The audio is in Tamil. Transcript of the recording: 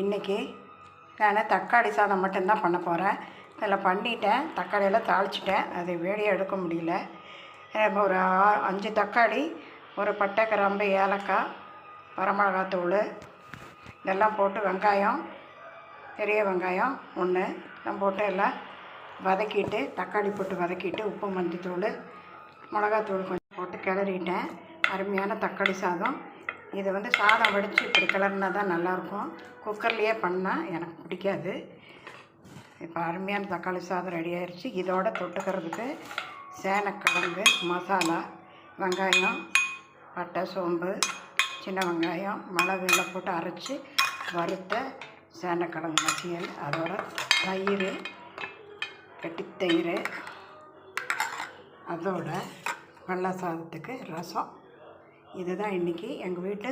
இன்றைக்கி நான் தக்காளி சாதம் மட்டும்தான் பண்ண போகிறேன். அதில் பண்ணிட்டேன், தக்காளியெல்லாம் தாளிச்சிட்டேன். அது வீடியோ எடுக்க முடியல. ஒரு 5 தக்காளி, ஒரு பட்டை, கிராம்பு, ஏலக்காய், வரமிளகாத்தூள் இதெல்லாம் போட்டு வெங்காயம், பெரிய வெங்காயம் 1 எல்லாம் போட்டு எல்லாம் வதக்கிட்டு, தக்காளி போட்டு வதக்கிட்டு, உப்பு, மஞ்சத்தூள், மிளகாத்தூள் கொஞ்சம் போட்டு கிளறிட்டேன். அருமையான தக்காளி சாதம். இது சாதம் வடித்து இப்படி கிளறினா தான் நல்லாயிருக்கும். குக்கர்லேயே பண்ணால் எனக்கு பிடிக்காது. இப்போ அருமையான தக்காளி சாதம் ரெடி ஆயிடுச்சு. இதோட தொட்டுக்கிறதுக்கு சேனக்கிழங்கு மசாலா, வெங்காயம், பட்டை, சோம்பு, சின்ன வெங்காயம், மிளகு எல்லாம் போட்டு அரைச்சி வறுத்த சேனக்கிழங்கு மசியல், அதோட தயிர், கெட்டித்தயிர், அதோட வெள்ளை சாதத்துக்கு ரசம். இதுதான் இன்றைக்கி எங்கள் வீட்டு